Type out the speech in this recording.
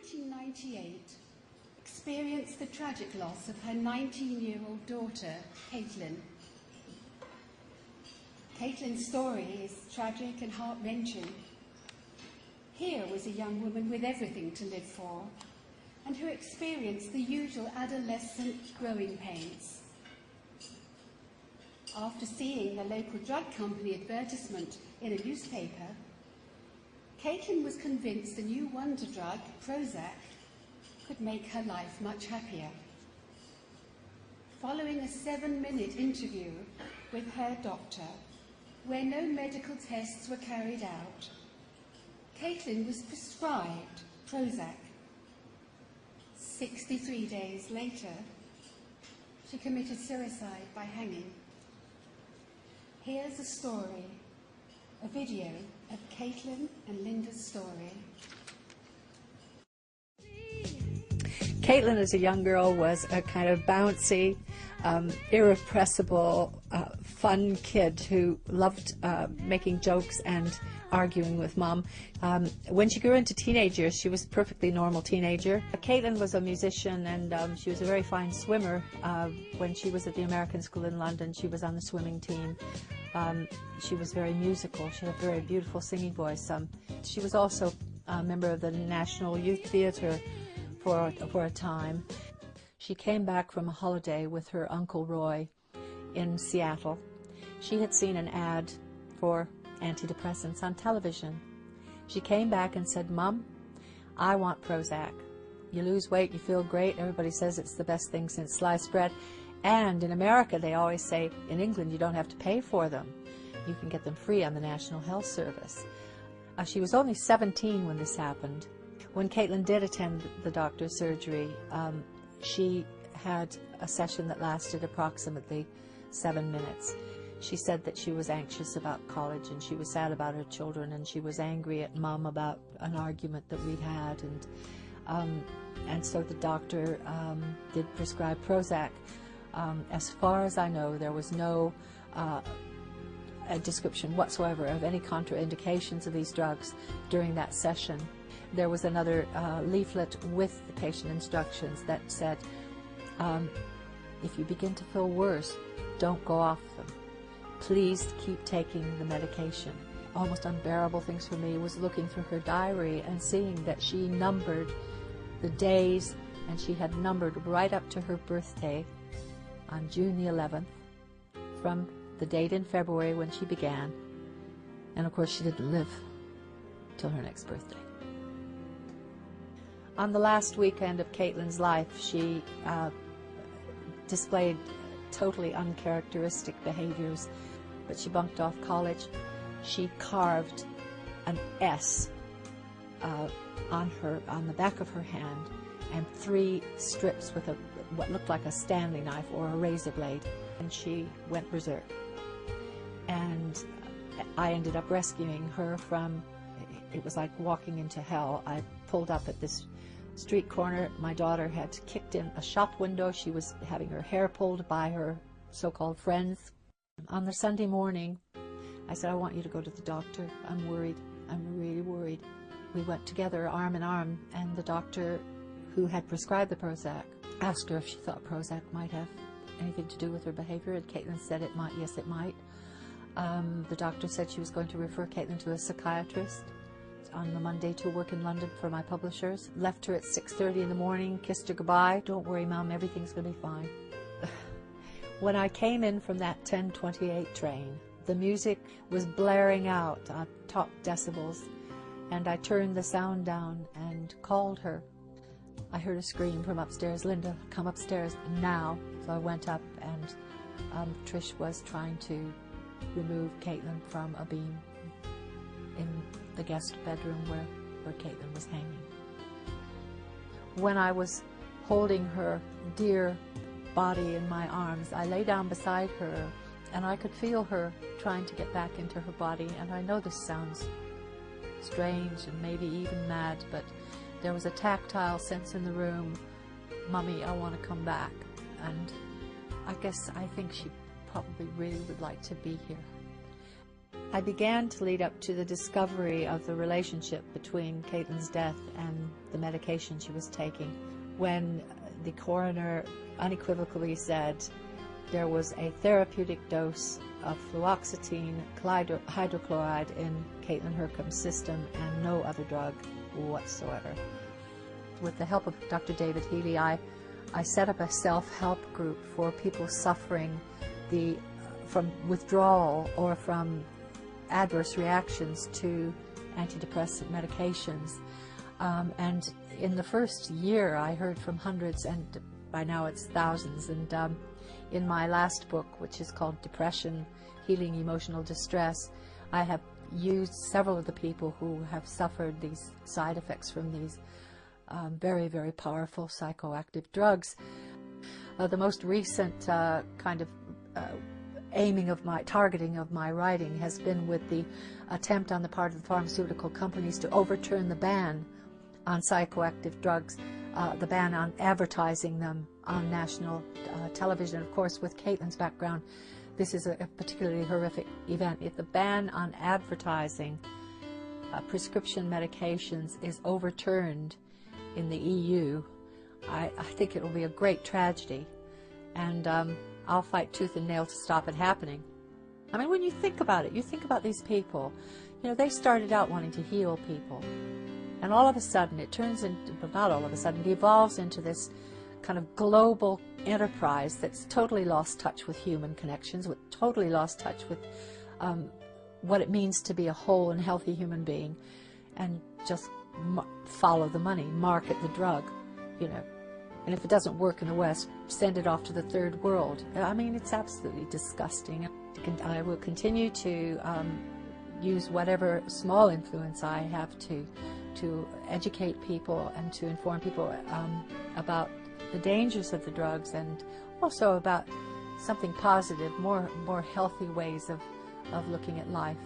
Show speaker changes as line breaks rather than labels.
1998 experienced the tragic loss of her 19-year-old daughter, Caitlin. Caitlin's story is tragic and heart-wrenching. Here was a young woman with everything to live for, and who experienced the usual adolescent growing pains. After seeing a local drug company advertisement in a newspaper, Caitlin was convinced the new wonder drug, Prozac, could make her life much happier. Following a 7-minute interview with her doctor, where no medical tests were carried out, Caitlin was prescribed Prozac. 63 days later, she committed suicide by hanging. Here's a story, a video of Caitlin and Linda's story.
Caitlin, as a young girl, was a kind of bouncy, irrepressible, fun kid who loved making jokes and arguing with Mom. When she grew into teenage years, she was a perfectly normal teenager. Caitlin was a musician, and she was a very fine swimmer. When she was at the American School in London, she was on the swimming team. She was very musical. She had a very beautiful singing voice. She was also a member of the National Youth Theatre for a time. She came back from a holiday with her Uncle Roy in Seattle. She had seen an ad for antidepressants on television. She came back and said, "Mom, I want Prozac. You lose weight, you feel great. Everybody says it's the best thing since sliced bread. And in America, they always say, in England, you don't have to pay for them. You can get them free on the National Health Service." She was only 17 when this happened. When Caitlin did attend the doctor's surgery, she had a session that lasted approximately 7 minutes. She said that she was anxious about college, and she was sad about her children, and she was angry at Mom about an argument that we'd had, and so the doctor did prescribe Prozac. As far as I know, there was no a description whatsoever of any contraindications of these drugs during that session. There was another leaflet with the patient instructions that said, if you begin to feel worse, don't go off them. Please keep taking the medication. Almost unbearable things for me was looking through her diary and seeing that she numbered the days, and she had numbered right up to her birthday on June the 11th, from the date in February when she began, and of course she didn't live till her next birthday. On the last weekend of Caitlin's life, she displayed totally uncharacteristic behaviors, but she bunked off college. She carved an S on the back of her hand, and 3 strips with what looked like a Stanley knife or a razor blade, and she went berserk. And I ended up rescuing her from, it was like walking into hell. I pulled up at this street corner. My daughter had kicked in a shop window. She was having her hair pulled by her so-called friends. On the Sunday morning, I said, "I want you to go to the doctor. I'm worried. I'm really worried." We went together arm in arm, and the doctor who had prescribed the Prozac asked her if she thought Prozac might have anything to do with her behavior, and Caitlin said it might. Yes, it might. The doctor said she was going to refer Caitlin to a psychiatrist on the Monday to work in London for my publishers. Left her at 6:30 in the morning, kissed her goodbye. "Don't worry, Mom, everything's going to be fine." When I came in from that 10:28 train, the music was blaring out on top decibels, and I turned the sound down and called her. I heard a scream from upstairs, "Linda, come upstairs now." So I went up, and Trish was trying to remove Caitlin from a beam in the guest bedroom where Caitlin was hanging. When I was holding her dear body in my arms, I lay down beside her, and I could feel her trying to get back into her body. And I know this sounds strange and maybe even mad, but there was a tactile sense in the room. "Mummy, I want to come back." And I think she probably really would like to be here. I began to lead up to the discovery of the relationship between Caitlin's death and the medication she was taking, when the coroner unequivocally said there was a therapeutic dose of fluoxetine hydrochloride in Caitlin Hurcombe's system and no other drug whatsoever. With the help of Dr. David Healy, I set up a self-help group for people suffering from withdrawal or from adverse reactions to antidepressant medications. And in the first year, I heard from hundreds, and by now it's thousands. And in my last book, which is called Depression, Healing Emotional Distress, I have used several of the people who have suffered these side effects from these very, very powerful psychoactive drugs. The most recent kind of targeting of my writing has been with the attempt on the part of the pharmaceutical companies to overturn the ban on psychoactive drugs, the ban on advertising them on national television. Of course, with Caitlin's background, this is a particularly horrific event. If the ban on advertising prescription medications is overturned in the EU, I think it will be a great tragedy, and I'll fight tooth and nail to stop it happening. I mean, when you think about it, you think about these people, you know, they started out wanting to heal people, and all of a sudden it turns into, well, not all of a sudden, it evolves into this kind of global enterprise that's totally lost touch with human connections, totally lost touch with what it means to be a whole and healthy human being, and just follow the money, market the drug, you know. And if it doesn't work in the West, send it off to the third world. I mean, it's absolutely disgusting. I will continue to use whatever small influence I have to educate people and to inform people about the dangers of the drugs, and also about something positive, more healthy ways of looking at life.